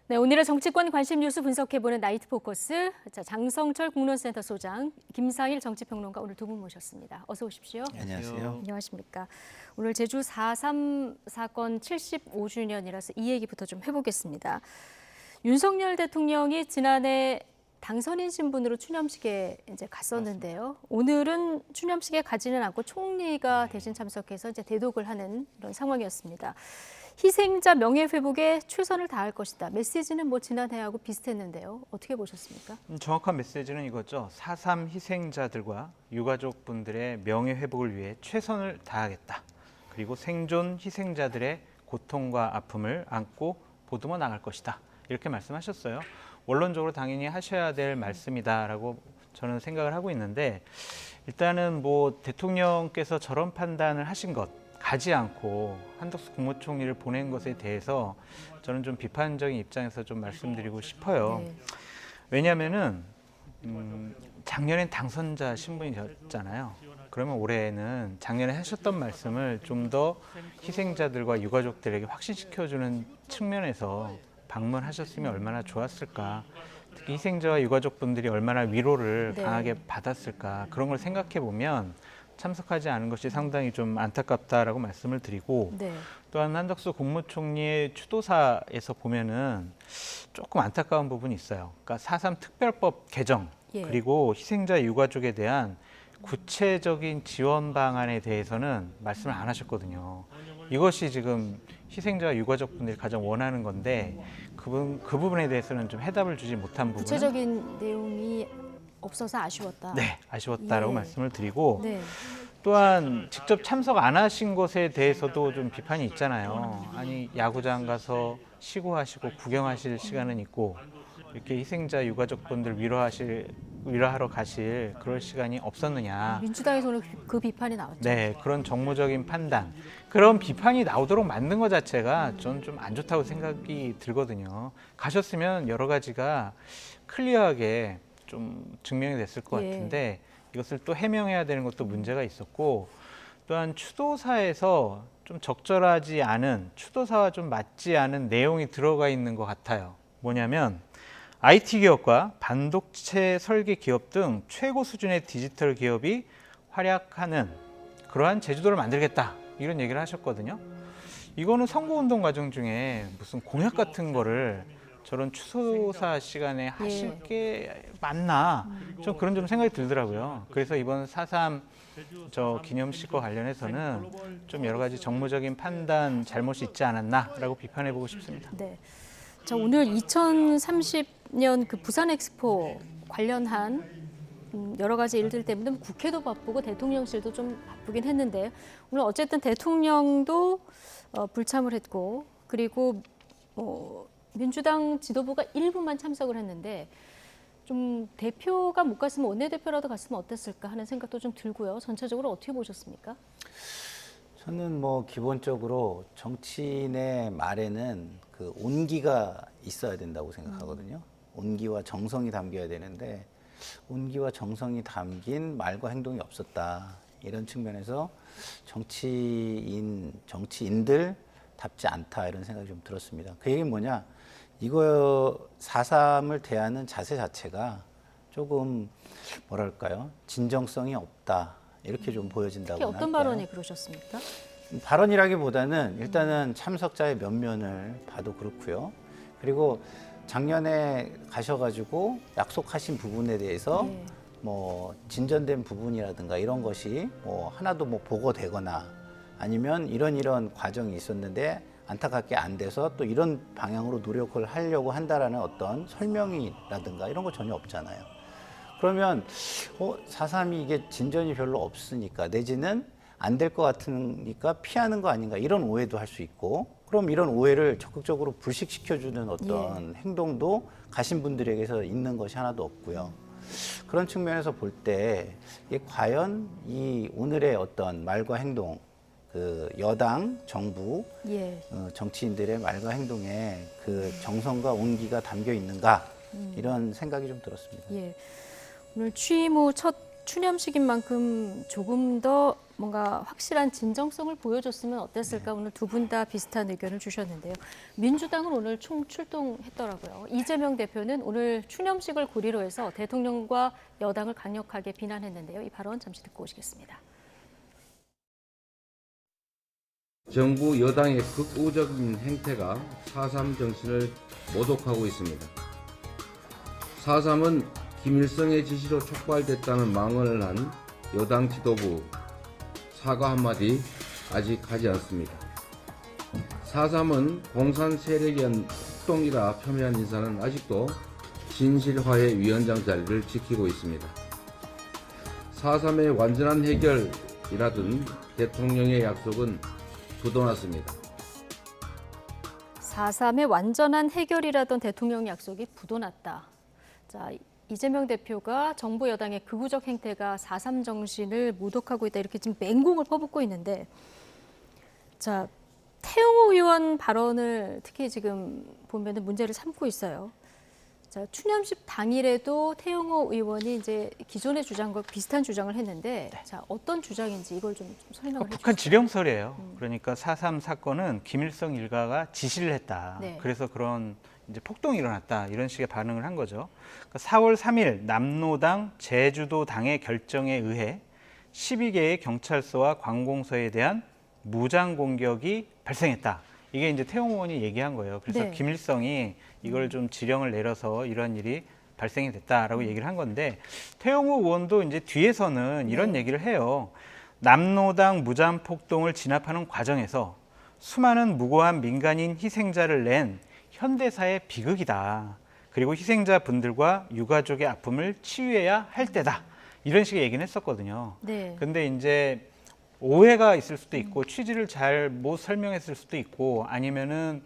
네, 오늘의 정치권 관심 뉴스 분석해보는 나이트 포커스. 자, 장성철 국론센터 소장, 김상일 정치평론가 오늘 두 분 모셨습니다. 어서 오십시오. 안녕하세요. 안녕하십니까. 오늘 제주 4.3 사건 75주년이라서 이 얘기부터 좀 해보겠습니다. 윤석열 대통령이 지난해 당선인 신분으로 추념식에 이제 갔었는데요. 오늘은 추념식에 가지는 않고 총리가 대신 참석해서 이제 대독을 하는 이런 상황이었습니다. 희생자 명예회복에 최선을 다할 것이다. 메시지는 뭐 지난해하고 비슷했는데요. 어떻게 보셨습니까? 정확한 메시지는 이거죠. 4.3 희생자들과 유가족분들의 명예회복을 위해 최선을 다하겠다. 그리고 생존 희생자들의 고통과 아픔을 안고 보듬어 나갈 것이다. 이렇게 말씀하셨어요. 원론적으로 당연히 하셔야 될 말씀이다라고 저는 생각을 하고 있는데, 일단은 뭐 대통령께서 저런 판단을 하신 것, 가지 않고 한덕수 국무총리를 보낸 것에 대해서 저는 좀 비판적인 입장에서 좀 말씀드리고 싶어요. 네. 왜냐하면은 작년엔 당선자 신분이셨잖아요. 그러면 올해는 작년에 하셨던 말씀을 좀 더 희생자들과 유가족들에게 확신시켜주는 측면에서 방문하셨으면 얼마나 좋았을까. 특히 희생자와 유가족분들이 얼마나 위로를 네. 강하게 받았을까. 그런 걸 생각해 보면 참석하지 않은 것이 상당히 좀 안타깝다라고 말씀을 드리고, 네. 또한 한덕수 국무총리의 추도사에서 보면은 조금 안타까운 부분이 있어요. 그러니까 4.3 특별법 개정, 예. 그리고 희생자 유가족에 대한 구체적인 지원 방안에 대해서는 말씀을 안 하셨거든요. 이것이 지금 희생자 유가족분들이 가장 원하는 건데, 그 부분에 대해서는 좀 해답을 주지 못한 부분은 구체적인 내용이 없어서 아쉬웠다. 네, 아쉬웠다라고 예. 말씀을 드리고, 네. 또한 직접 참석 안 하신 것에 대해서도 좀 비판이 있잖아요. 아니, 야구장 가서 시구하시고 구경하실 시간은 있고, 이렇게 희생자 유가족분들 위로하러 가실 그럴 시간이 없었느냐. 민주당에서는 그 비판이 나왔죠. 네, 그런 정무적인 판단, 그런 비판이 나오도록 만든 것 자체가 저는 좀 안 좋다고 생각이 들거든요. 가셨으면 여러 가지가 클리어하게 좀 증명이 됐을 것 예. 같은데, 이것을 또 해명해야 되는 것도 문제가 있었고, 또한 추도사에서 좀 적절하지 않은, 추도사와 좀 맞지 않은 내용이 들어가 있는 것 같아요. 뭐냐면 IT 기업과 반도체 설계 기업 등 최고 수준의 디지털 기업이 활약하는 그러한 제주도를 만들겠다, 이런 얘기를 하셨거든요. 이거는 선거운동 과정 중에 무슨 공약 같은 거를 저런 추도사 시간에 하실 게 맞나? 좀 그런 좀 생각이 들더라고요. 그래서 이번 4.3 기념식과 관련해서는 좀 여러 가지 정무적인 판단 잘못이 있지 않았나라고 비판해 보고 싶습니다. 네. 자, 오늘 2030년 그 부산 엑스포 관련한 여러 가지 일들 때문에 국회도 바쁘고 대통령실도 좀 바쁘긴 했는데, 오늘 어쨌든 대통령도 불참을 했고, 그리고 민주당 지도부가 일부만 참석을 했는데, 좀 대표가 못 갔으면 원내대표라도 갔으면 어땠을까 하는 생각도 좀 들고요. 전체적으로 어떻게 보셨습니까? 저는 뭐 기본적으로 정치인의 말에는 그 온기가 있어야 된다고 생각하거든요. 온기와 정성이 담겨야 되는데, 온기와 정성이 담긴 말과 행동이 없었다. 이런 측면에서 정치인들답지 않다, 이런 생각이 좀 들었습니다. 그 얘기는 뭐냐? 이거 4.3을 대하는 자세 자체가 조금 뭐랄까요? 진정성이 없다. 이렇게 좀 보여진다고 특히 어떤 할까요? 발언이 그러셨습니까? 발언이라기보다는 일단은 참석자의 면면을 봐도 그렇고요. 그리고 작년에 가셔가지고 약속하신 부분에 대해서 네. 뭐 진전된 부분이라든가 이런 것이 뭐 하나도 뭐 보고되거나, 아니면 이런 과정이 있었는데 안타깝게 안 돼서 또 이런 방향으로 노력을 하려고 한다라는 어떤 설명이라든가 이런 거 전혀 없잖아요. 그러면 4.3이 이게 진전이 별로 없으니까, 내지는 안 될 것 같으니까 피하는 거 아닌가, 이런 오해도 할 수 있고, 그럼 이런 오해를 적극적으로 불식시켜주는 어떤 행동도 가신 분들에게서 있는 것이 하나도 없고요. 그런 측면에서 볼 때 과연 이 오늘의 어떤 말과 행동, 그 여당, 정부, 정치인들의 말과 행동에 그 정성과 온기가 담겨 있는가, 이런 생각이 좀 들었습니다. 예. 오늘 취임 후 첫 추념식인 만큼 조금 더 뭔가 확실한 진정성을 보여줬으면 어땠을까 오늘 두 분 다 비슷한 의견을 주셨는데요. 민주당은 오늘 총출동했더라고요. 이재명 대표는 오늘 추념식을 고리로 해서 대통령과 여당을 강력하게 비난했는데요. 이 발언 잠시 듣고 오시겠습니다. 정부 여당의 극우적인 행태가 4.3 정신을 모독하고 있습니다. 4.3은 김일성의 지시로 촉발됐다는 망언을 한 여당 지도부 사과 한마디 아직 하지 않습니다. 4.3은 공산 세력에 의한 폭동이라 폄훼한 인사는 아직도 진실화해 위원장 자리를 지키고 있습니다. 4.3의 완전한 해결이라던 대통령의 약속은 부도났습니다. 4.3의 완전한 해결이라던 대통령 약속이 부도났다. 자, 이재명 대표가 정부 여당의 극우적 행태가 4.3 정신을 모독하고 있다 이렇게 지금 맹공을 퍼붓고 있는데, 자 태영호 의원 발언을 특히 지금 보면은 문제를 삼고 있어요. 자 추념식 당일에도 태영호 의원이 이제 기존의 주장과 비슷한 주장을 했는데, 자 어떤 주장인지 이걸 좀 설명을 해주세요. 북한 지령설이에요. 그러니까 4.3 사건은 김일성 일가가 지시를 했다. 네. 그래서 그런 이제 폭동이 일어났다. 이런 식의 반응을 한 거죠. 그러니까 4월 3일 남로당 제주도당의 결정에 의해 12개의 경찰서와 관공서에 대한 무장 공격이 발생했다. 이게 이제 태용 의원이 얘기한 거예요. 그래서 네. 김일성이 이걸 좀 지령을 내려서 이런 일이 발생이 됐다라고 얘기를 한 건데, 태용호 의원도 이제 뒤에서는 이런 네. 얘기를 해요. 남로당 무장 폭동을 진압하는 과정에서 수많은 무고한 민간인 희생자를 낸 현대사의 비극이다. 그리고 희생자 분들과 유가족의 아픔을 치유해야 할 때다. 이런 식의 얘기는 했었거든요. 네. 근데 이제 오해가 있을 수도 있고 취지를 잘 못 설명했을 수도 있고, 아니면은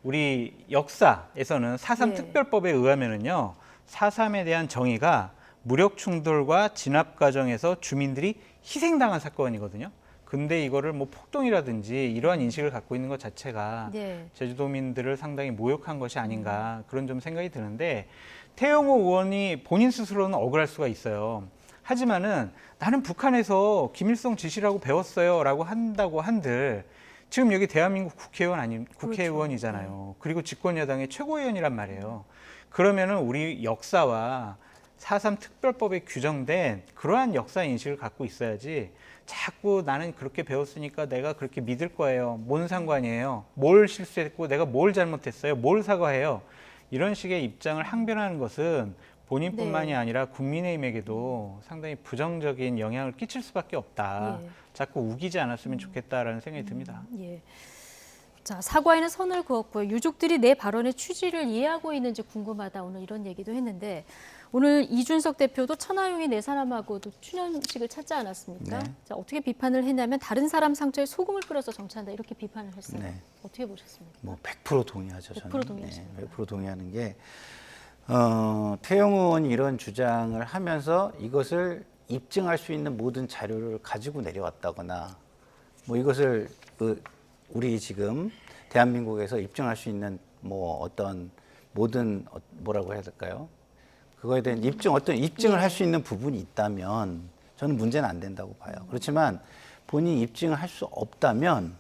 우리 역사에서는 4.3 네. 특별법에 의하면은요, 4.3에 대한 정의가 무력 충돌과 진압 과정에서 주민들이 희생당한 사건이거든요. 근데 이거를 뭐 폭동이라든지 이러한 인식을 갖고 있는 것 자체가 네. 제주도민들을 상당히 모욕한 것이 아닌가, 그런 좀 생각이 드는데, 태영호 의원이 본인 스스로는 억울할 수가 있어요. 하지만은 나는 북한에서 김일성 지시라고 배웠어요 라고 한다고 한들, 지금 여기 대한민국 국회의원이잖아요. 그리고 집권 여당의 최고위원이란 말이에요. 그러면은 우리 역사와 4.3 특별법에 규정된 그러한 역사 인식을 갖고 있어야지, 자꾸 나는 그렇게 배웠으니까 내가 그렇게 믿을 거예요. 뭔 상관이에요. 뭘 실수했고 내가 뭘 잘못했어요. 뭘 사과해요. 이런 식의 입장을 항변하는 것은 본인뿐만이 네. 아니라 국민의힘에게도 상당히 부정적인 영향을 끼칠 수밖에 없다. 예. 자꾸 우기지 않았으면 좋겠다라는 생각이 듭니다. 예. 자 사과에는 선을 그었고요. 유족들이 내 발언의 취지를 이해하고 있는지 궁금하다. 오늘 이런 얘기도 했는데, 오늘 이준석 대표도 천하용이 네 사람하고도 추념식을 찾지 않았습니까? 네. 자 어떻게 비판을 했냐면 다른 사람 상처에 소금을 뿌려서 정치한다 이렇게 비판을 했어요. 네. 어떻게 보셨습니까? 뭐 100% 동의하죠. 100% 저는. 동의하십니까? 100% 동의하는 게, 태영 의원이 이런 주장을 하면서 이것을 입증할 수 있는 모든 자료를 가지고 내려왔다거나, 뭐 이것을 우리 지금 대한민국에서 입증할 수 있는 뭐 어떤 모든 뭐라고 해야 될까요? 그거에 대한 어떤 입증을 할 수 있는 부분이 있다면 저는 문제는 안 된다고 봐요. 그렇지만 본인이 입증을 할 수 없다면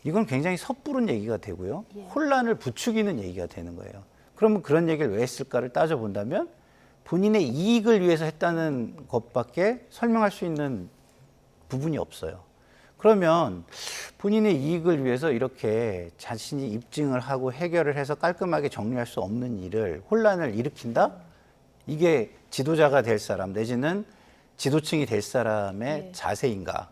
이건 굉장히 섣부른 얘기가 되고요. 예. 혼란을 부추기는 얘기가 되는 거예요. 그러면 그런 얘기를 왜 했을까를 따져본다면 본인의 이익을 위해서 했다는 것밖에 설명할 수 있는 부분이 없어요. 그러면 본인의 이익을 위해서 이렇게 자신이 입증을 하고 해결을 해서 깔끔하게 정리할 수 없는 일을, 혼란을 일으킨다? 이게 지도자가 될 사람 내지는 지도층이 될 사람의 네. 자세인가?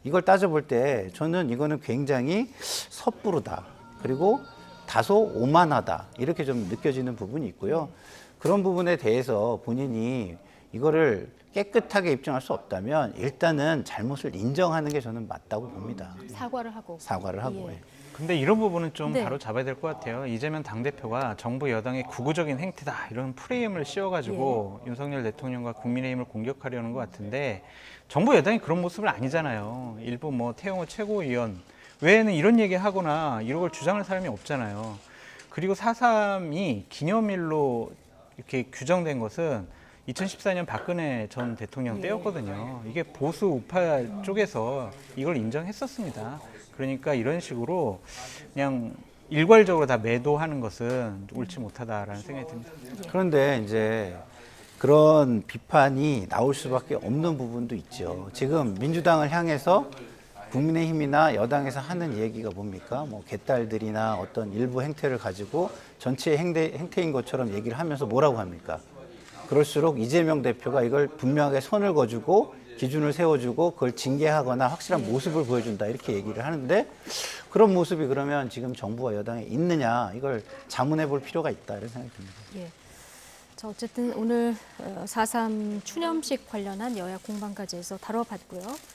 이걸 따져볼 때 저는 이거는 굉장히 섣부르다. 그리고 다소 오만하다. 이렇게 좀 느껴지는 부분이 있고요. 그런 부분에 대해서 본인이 이거를 깨끗하게 입증할 수 없다면 일단은 잘못을 인정하는 게 저는 맞다고 봅니다. 사과를 하고. 사과를 하고. 예. 근데 이런 부분은 좀 네. 바로 잡아야 될 것 같아요. 이재명 당대표가 정부 여당의 극우적인 행태다 이런 프레임을 씌워가지고 윤석열 대통령과 국민의힘을 공격하려는 것 같은데, 정부 여당이 그런 모습은 아니잖아요. 일부 뭐 태영호 최고위원 외에는 이런 얘기하거나 이런 걸 주장할 사람이 없잖아요. 그리고 4.3이 기념일로 이렇게 규정된 것은 2014년 박근혜 전 대통령 예. 때였거든요. 이게 보수 우파 쪽에서 이걸 인정했었습니다. 그러니까 이런 식으로 그냥 일괄적으로 다 매도하는 것은 옳지 못하다라는 생각이 듭니다. 그런데 이제 그런 비판이 나올 수밖에 없는 부분도 있죠. 지금 민주당을 향해서 국민의힘이나 여당에서 하는 얘기가 뭡니까? 뭐 개딸들이나 어떤 일부 행태를 가지고 전체 행태인 것처럼 얘기를 하면서 뭐라고 합니까? 그럴수록 이재명 대표가 이걸 분명하게 선을 그어주고 기준을 세워주고 그걸 징계하거나 확실한 모습을 보여준다 이렇게 얘기를 하는데 그런 모습이 그러면 지금 정부와 여당에 있느냐 이걸 자문해 볼 필요가 있다 이런 생각이 듭니다. 예. 자, 어쨌든 오늘 4.3 추념식 관련한 여야 공방까지 해서 다뤄봤고요.